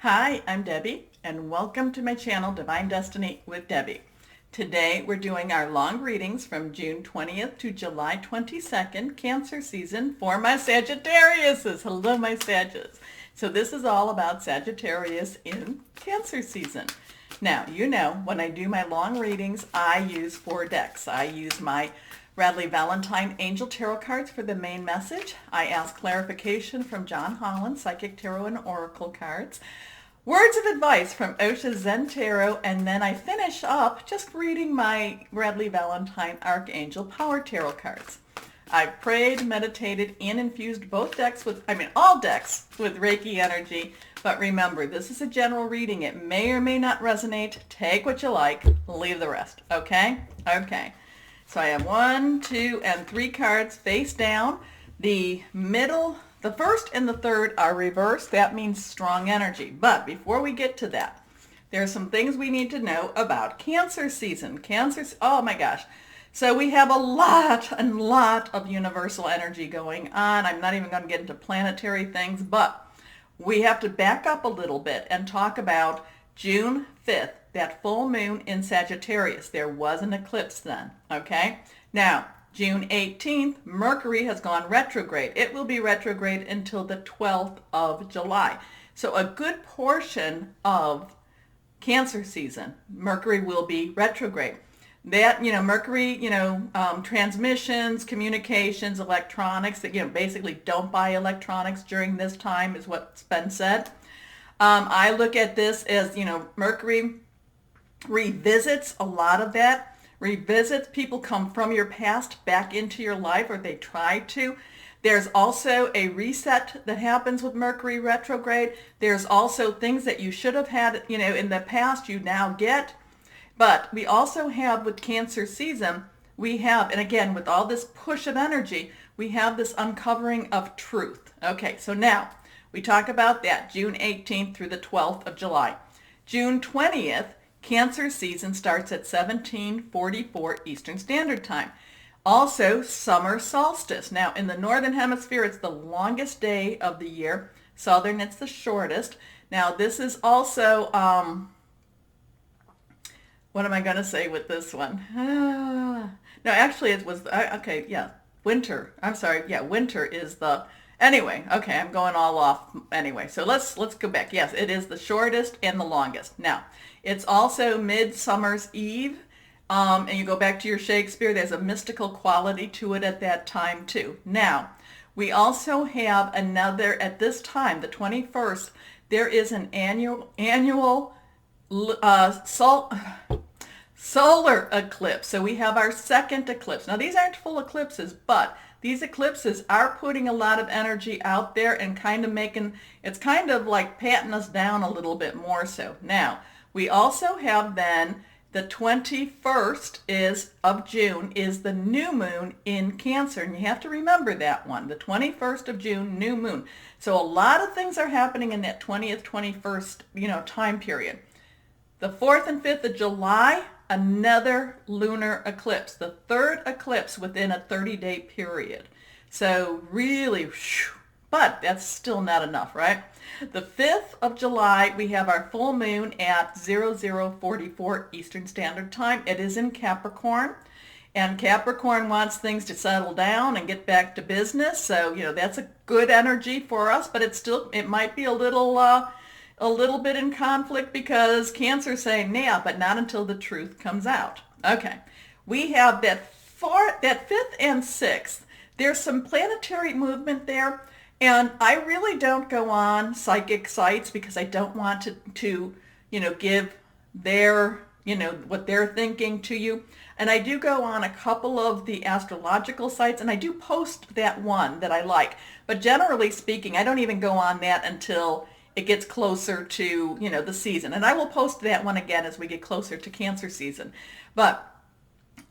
Hi, I'm Debbie, and welcome to my channel, Divine Destiny with Debbie. Today we're doing our long readings from June 20th to July 22nd, Cancer season, for my Sagittariuses. Hello, my Sagittarius. So this is all about Sagittarius in Cancer season. Now, you know, when I do my long readings, I use 4 decks. I use my Radleigh Valentine Angel Tarot cards for the main message. I ask clarification from John Holland, Psychic Tarot and Oracle cards. Words of advice from Osha Zen Tarot, and then I finish up just reading my Radleigh Valentine Archangel Power Tarot cards. I've prayed, meditated, and infused both decks all decks with Reiki energy. But remember, this is a general reading. It may or may not resonate. Take what you like, leave the rest. Okay? Okay. So I have 1, 2, and 3 cards face down. The first and the third are reversed. That means strong energy. But before we get to that, there are some things we need to know about Cancer season. Oh my gosh. So we have a lot of universal energy going on. I'm not even going to get into planetary things, but we have to back up a little bit and talk about June 5th, that full moon in Sagittarius. There was an eclipse then, okay? Now, June 18th, Mercury has gone retrograde. It will be retrograde until the 12th of July. So a good portion of Cancer season, Mercury will be retrograde. That, Mercury, transmissions, communications, electronics, that, basically don't buy electronics during this time is what's been said. I look at this as, Mercury revisits a lot of that. Revisits, people come from your past back into your life, or they try to. There's also a reset that happens with Mercury retrograde. There's also things that you should have had, in the past you now get. But we also have with Cancer season, and again, with all this push of energy, we have this uncovering of truth. Okay, so now we talk about that, June 18th through the 12th of July. June 20th, Cancer season starts at 17:44 Eastern Standard Time. Also, summer solstice. Now, in the Northern Hemisphere, it's the longest day of the year. Southern, it's the shortest. Now, this is also... what am I going to say with this one? No, actually it was, okay, yeah, winter. I'm sorry, yeah, winter is the, anyway, okay, I'm going all off anyway. So let's go back. Yes, it is the shortest and the longest. Now, it's also Midsummer's Eve, and you go back to your Shakespeare, there's a mystical quality to it at that time too. Now, we also have another, at this time, the 21st, there is an annual solar eclipse. So we have our second eclipse. Now these aren't full eclipses, but these eclipses are putting a lot of energy out there and kind of it's kind of like patting us down a little bit more so. Now, we also have then the 21st of June is the new moon in Cancer. And you have to remember that one, the 21st of June, new moon. So a lot of things are happening in that 20th, 21st, time period. The 4th and 5th of July, another lunar eclipse, the third eclipse within a 30-day period. So really, but that's still not enough, right? The 5th of July, we have our full moon at 0044 Eastern Standard Time. It is in Capricorn, and Capricorn wants things to settle down and get back to business. So, that's a good energy for us, but it might be a little bit in conflict because Cancer's saying, yeah, but not until the truth comes out. Okay, we have that 5th and 6th. There's some planetary movement there, and I really don't go on psychic sites because I don't want to give their, what they're thinking to you. And I do go on a couple of the astrological sites, and I do post that one that I like. But generally speaking, I don't even go on that until it gets closer to, the season. And I will post that one again as we get closer to Cancer season. But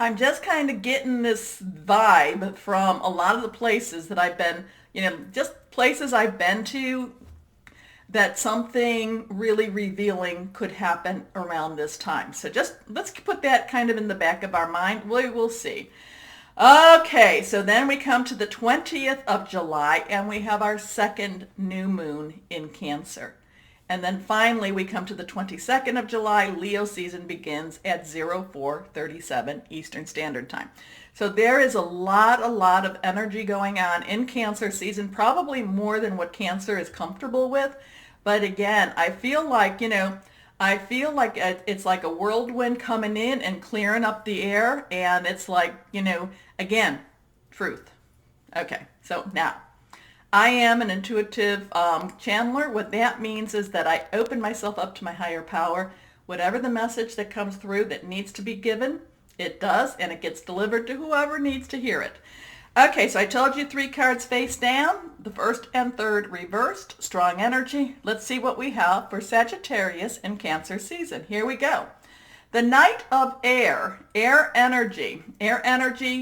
I'm just kind of getting this vibe from a lot of the places that I've been, just places I've been to, that something really revealing could happen around this time. So just let's put that kind of in the back of our mind. We will see. Okay, so then we come to the 20th of July, and we have our second new moon in Cancer. And then finally, we come to the 22nd of July. Leo season begins at 04:37 Eastern Standard Time. So there is a lot of energy going on in Cancer season, probably more than what Cancer is comfortable with. But again, I feel like, it's like a whirlwind coming in and clearing up the air. And it's like, again, truth. Okay, so now, I am an intuitive channeler. What that means is that I open myself up to my higher power. Whatever the message that comes through that needs to be given, it does, and it gets delivered to whoever needs to hear it. Okay, so I told you 3 cards face down, the first and third reversed, strong energy. Let's see what we have for Sagittarius in Cancer season. Here we go. The Knight of Air, air energy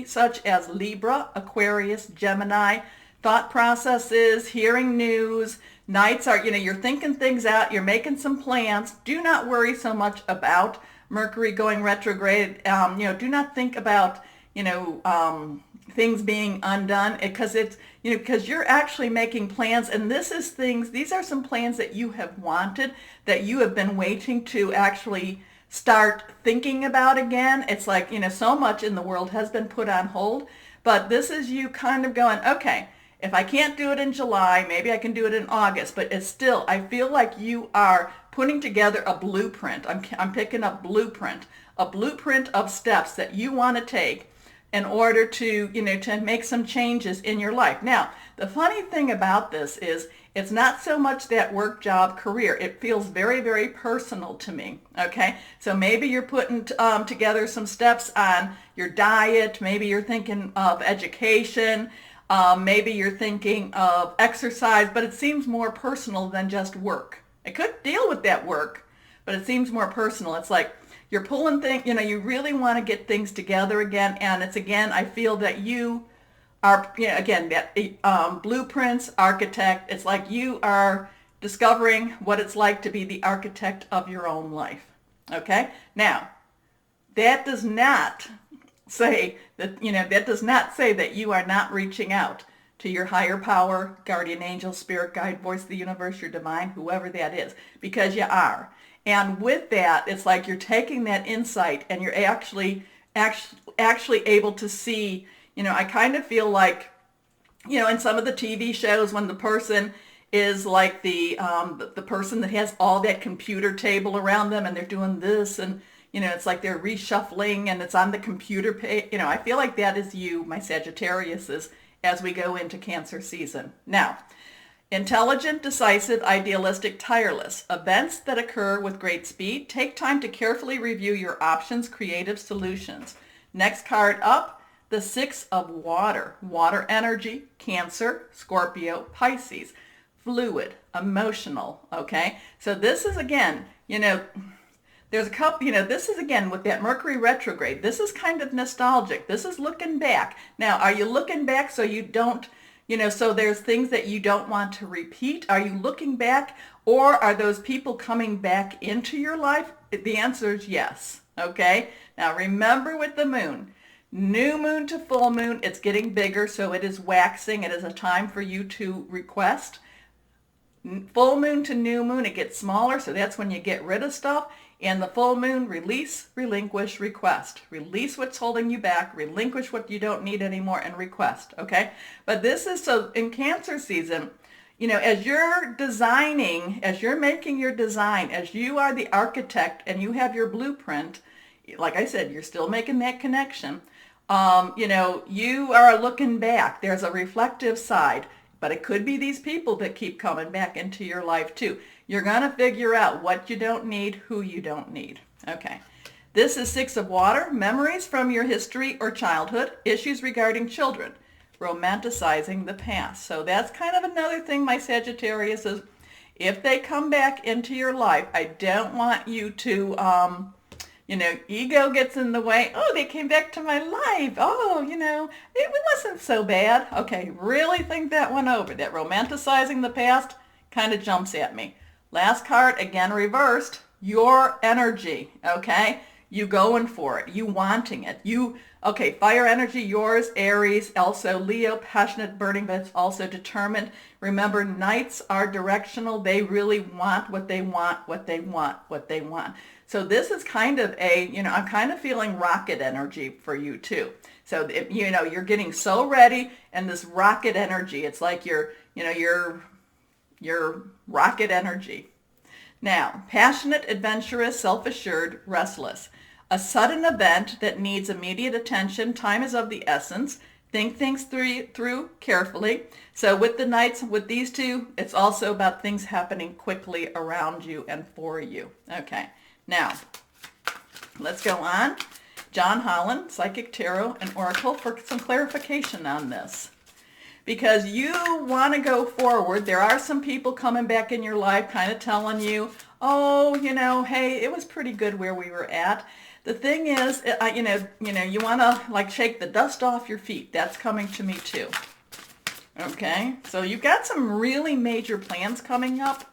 such as Libra, Aquarius, Gemini, thought processes, hearing news. Knights are, you're thinking things out, you're making some plans. Do not worry so much about Mercury going retrograde. Do not think about, things being undone, because because you're actually making plans, and these are some plans that you have wanted, that you have been waiting to actually start thinking about again. It's like, so much in the world has been put on hold, but this is you kind of going, okay, if I can't do it in July, maybe I can do it in August, but it's still, I feel like you are putting together a blueprint. I'm picking up a blueprint of steps that you want to take in order to, to make some changes in your life. Now, the funny thing about this is it's not so much that work, job, career. It feels very, very personal to me, okay? So maybe you're putting together some steps on your diet. Maybe you're thinking of education. Maybe you're thinking of exercise, but it seems more personal than just work. I could deal with that work, but it seems more personal. It's like you're pulling things, you really want to get things together again. And it's, again, I feel that you are, again, that blueprints, architect. It's like you are discovering what it's like to be the architect of your own life. Okay? Now, that does not say that, you are not reaching out to your higher power, guardian angel, spirit guide, voice of the universe, your divine, whoever that is, because you are. And with that, it's like you're taking that insight and you're actually able to see, I kind of feel like, in some of the TV shows, when the person is like the person that has all that computer table around them and they're doing this, and it's like they're reshuffling and it's on the computer page. I feel like that is you, my Sagittariuses, as we go into Cancer season. Now, intelligent, decisive, idealistic, tireless. Events that occur with great speed. Take time to carefully review your options, creative solutions. Next card up, the 6 of Water. Water energy, Cancer, Scorpio, Pisces. Fluid, emotional, okay? So this is, again, there's a couple, this is, again, with that Mercury retrograde. This is kind of nostalgic. This is looking back. Now, are you looking back so you don't, so there's things that you don't want to repeat? Are you looking back, or are those people coming back into your life? The answer is yes, okay? Now, remember with the moon, new moon to full moon, it's getting bigger, so it is waxing. It is a time for you to request. Full moon to new moon, it gets smaller, so that's when you get rid of stuff. And the full moon, release, relinquish, request. Release what's holding you back, relinquish what you don't need anymore, and request, okay? But this is, so in Cancer season, as you're designing, as you're making your design, as you are the architect and you have your blueprint, like I said, you're still making that connection. You are looking back. There's a reflective side, but it could be these people that keep coming back into your life too. You're going to figure out what you don't need, who you don't need. Okay. This is 6 of Water, memories from your history or childhood, issues regarding children, romanticizing the past. So that's kind of another thing, my Sagittarius, is if they come back into your life, I don't want you to, ego gets in the way. Oh, they came back to my life. Oh, it wasn't so bad. Okay, really think that one over. That romanticizing the past kind of jumps at me. Last card, again reversed, your energy, okay? You going for it. You wanting it. Okay, fire energy, yours, Aries, also Leo, passionate, burning, but it's also determined. Remember, Knights are directional. They really want what they want, what they want, what they want. So this is kind of I'm kind of feeling rocket energy for you too. So, you're getting so ready, and this rocket energy, it's like your rocket energy. Now, passionate, adventurous, self-assured, restless. A sudden event that needs immediate attention. Time is of the essence. Think things through carefully. So with the Knights, with these two, it's also about things happening quickly around you and for you. Okay, now let's go on. John Holland, Psychic Tarot and Oracle, for some clarification on this. Because you want to go forward. There are some people coming back in your life kind of telling you, oh, hey, it was pretty good where we were at. The thing is, you want to like shake the dust off your feet. That's coming to me too. Okay, so you've got some really major plans coming up.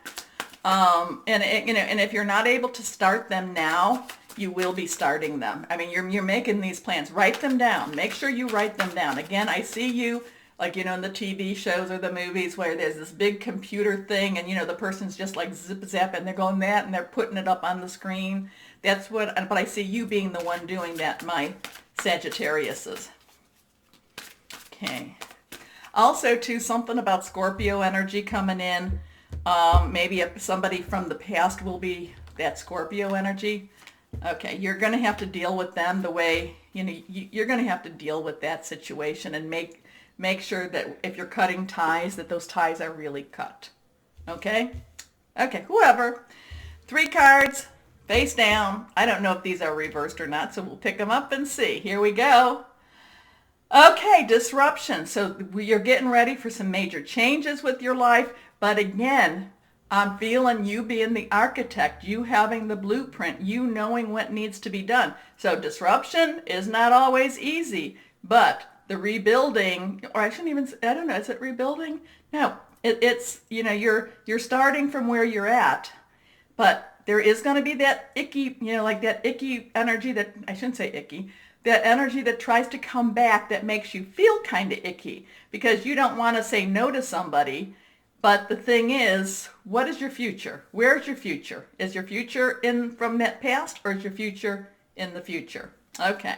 And if you're not able to start them now, you will be starting them. I mean, you're making these plans. Write them down. Make sure you write them down. Again, I see you like, in the TV shows or the movies where there's this big computer thing and, the person's just like zip zap and they're going that and they're putting it up on the screen. But I see you being the one doing that, my Sagittariuses. Okay. Also, too, something about Scorpio energy coming in. Maybe somebody from the past will be that Scorpio energy. Okay, you're going to have to deal with them the way, you're going to have to deal with that situation and make sure that if you're cutting ties, that those ties are really cut. Okay? Okay, whoever. 3 cards, face down. I don't know if these are reversed or not, so we'll pick them up and see. Here we go. Okay, disruption. So you're getting ready for some major changes with your life, but again, I'm feeling you being the architect, you having the blueprint, you knowing what needs to be done. So disruption is not always easy, but the rebuilding, or I don't know, is it rebuilding? No, it's, you're starting from where you're at, but there is going to be that icky, like that icky energy that, I shouldn't say icky, that energy that tries to come back that makes you feel kind of icky because you don't want to say no to somebody. But the thing is, what is your future? Where's your future? Is your future from that past or is your future in the future? Okay.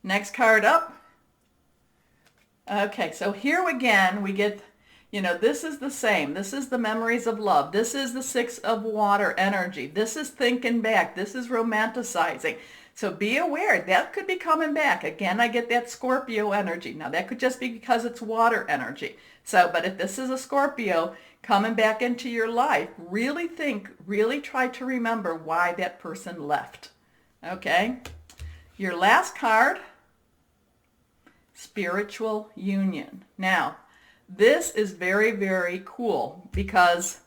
Next card up. Okay, so here again we get, this is the same. This is the memories of love. This is the 6 of water energy. This is thinking back. This is romanticizing. So be aware. That could be coming back. Again, I get that Scorpio energy. Now, that could just be because it's water energy. So, but if this is a Scorpio coming back into your life, really think, really try to remember why that person left. Okay? Your last card, spiritual union. Now, this is very, very cool because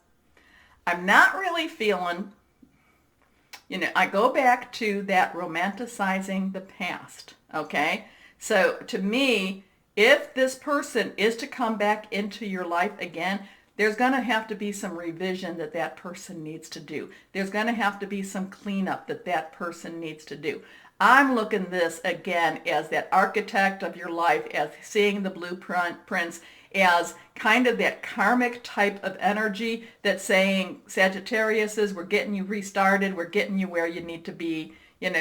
I'm not really feeling, I go back to that romanticizing the past, okay? So to me, if this person is to come back into your life again, there's going to have to be some revision that person needs to do. There's going to have to be some cleanup that person needs to do. I'm looking this again as that architect of your life, as seeing the blueprints, as kind of that karmic type of energy that's saying, Sagittarius, we're getting you restarted, we're getting you where you need to be,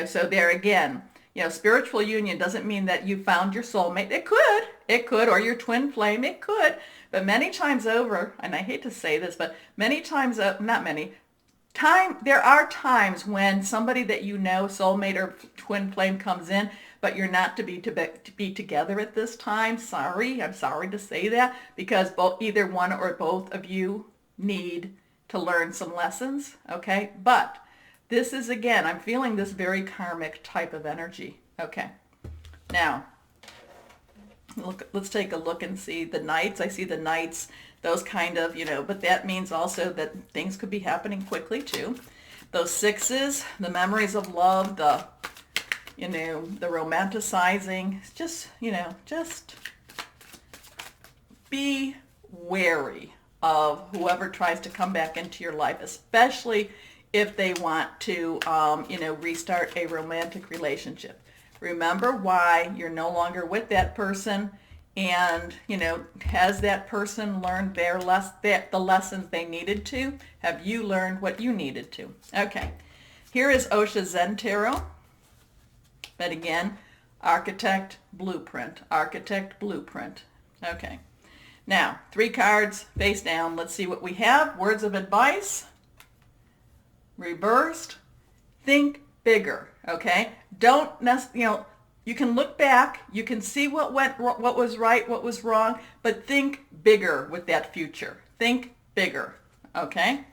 so there again, spiritual union doesn't mean that you found your soulmate. It could, or your twin flame, it could, but many times over, and I hate to say this, but many times, there are times when somebody that soulmate or twin flame comes in, but you're not to be together at this time. I'm sorry to say that, because either one or both of you need to learn some lessons, okay? But this is, again, I'm feeling this very karmic type of energy, okay? Now, let's take a look and see the Knights. I see the Knights, those kind of, but that means also that things could be happening quickly too. Those 6s, the memories of love, the romanticizing, just be wary of whoever tries to come back into your life, especially if they want to, restart a romantic relationship. Remember why you're no longer with that person, and, has that person learned the lessons they needed to? Have you learned what you needed to? Okay, here is Osha Zen Tarot, but again, Architect Blueprint, Architect Blueprint. Okay, now 3 cards face down. Let's see what we have. Words of advice. Reversed. Think bigger. Okay, don't necessarily, you can look back, you can see what was right, what was wrong, but think bigger with that future. Think bigger. Okay,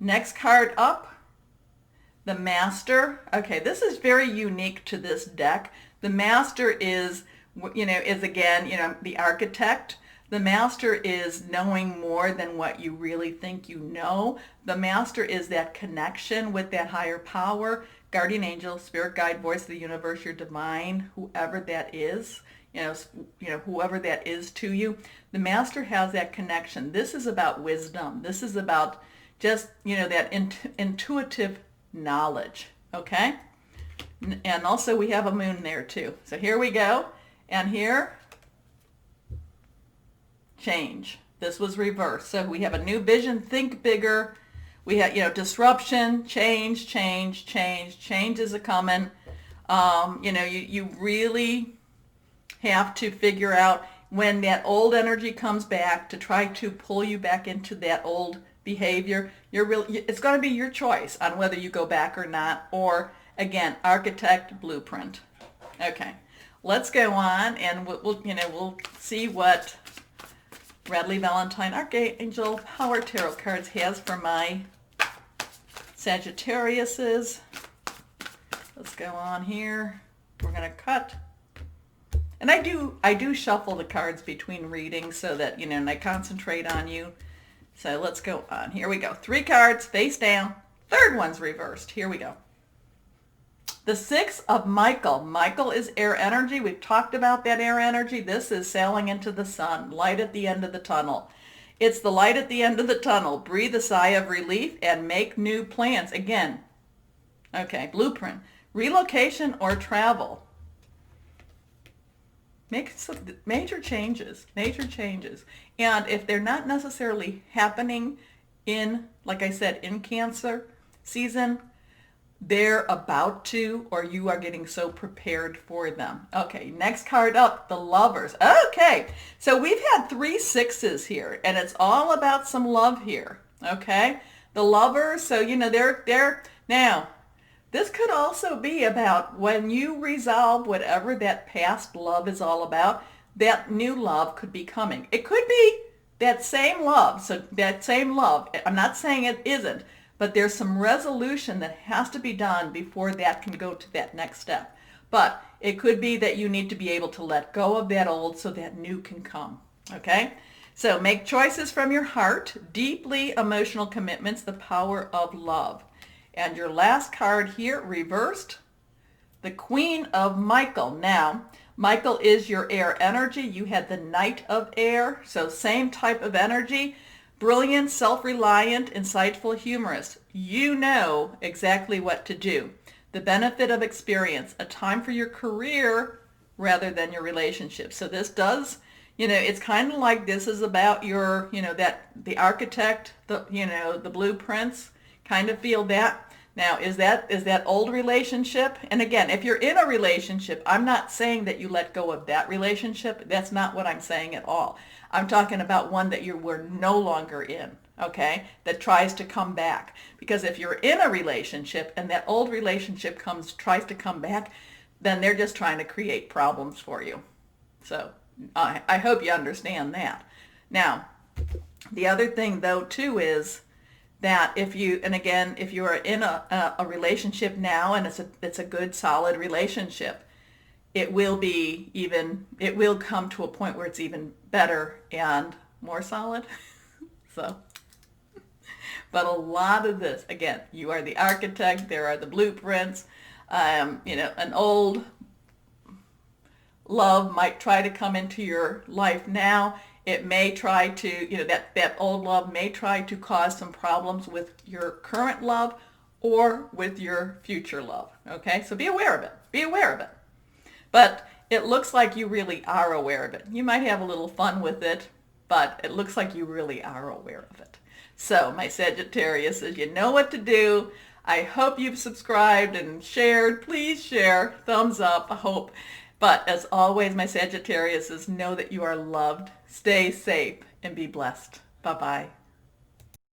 next card up, the Master. Okay, this is very unique to this deck. The Master is again, the Architect. The Master is knowing more than what you really think you know. The Master is that connection with that higher power, guardian angel, spirit guide, voice of the universe, your divine, whoever that is, whoever that is to you. The Master has that connection. This is about wisdom. This is about just, that intuitive knowledge. Okay? And also we have a moon there too. So here we go. And here, change. This was reversed. So we have a new vision, think bigger. We have, disruption, change is a coming. You really have to figure out when that old energy comes back to try to pull you back into that old behavior. It's going to be your choice on whether you go back or not, or again, Architect Blueprint. Okay, let's go on, and we'll see what Radley Valentine Archangel Power Tarot cards has for my Sagittariuses. Let's go on here. We're going to cut. And I do shuffle the cards between readings so that, and I concentrate on you. So let's go on. Here we go. 3 cards face down. Third one's reversed. Here we go. The 6 of Michael. Michael is air energy. We've talked about that air energy. This is sailing into the sun, light at the end of the tunnel. It's the light at the end of the tunnel. Breathe a sigh of relief and make new plans. Again, okay, blueprint. Relocation or travel. Make some major changes. And if they're not necessarily happening in, like I said, in Cancer season, they're about to, or you are getting so prepared for them. Okay, next card up, the Lovers. Okay, so we've had 3 6s here, and it's all about some love here. Okay, the Lovers. So they're now. This could also be about when you resolve whatever that past love is all about. That new love could be coming. It could be that same love. So that same love. I'm not saying it isn't. But there's some resolution that has to be done before that can go to that next step. But it could be that you need to be able to let go of that old so that new can come. Okay? So make choices from your heart. Deeply emotional commitments, the power of love. And your last card here, reversed, the Queen of Michael. Now, Michael is your air energy. You had the Knight of Air, so same type of energy. Brilliant, self-reliant, insightful, humorous. You know exactly what to do. The benefit of experience, a time for your career rather than your relationship. So this does, it's kind of like this is about your, the architect, the blueprints, kind of feel that. Now, is that old relationship? And again, if you're in a relationship, I'm not saying that you let go of that relationship. That's not what I'm saying at all. I'm talking about one that you were no longer in, okay, that tries to come back. Because if you're in a relationship and that old relationship tries to come back, then they're just trying to create problems for you. So I hope you understand that. Now, the other thing, though, too, is that if you are in a relationship now and it's a good, solid relationship, it will come to a point where it's even better and more solid. So, but a lot of this, again, you are the architect, there are the blueprints. An old love might try to come into your life now. It may try to, that old love may try to cause some problems with your current love, or with your future love. Okay, so be aware of it. Be aware of it. But it looks like you really are aware of it. You might have a little fun with it, but it looks like you really are aware of it. So my Sagittarius, you know what to do. I hope you've subscribed and shared. Please share. Thumbs up, I hope. But as always, my Sagittarius, know that you are loved. Stay safe and be blessed. Bye-bye.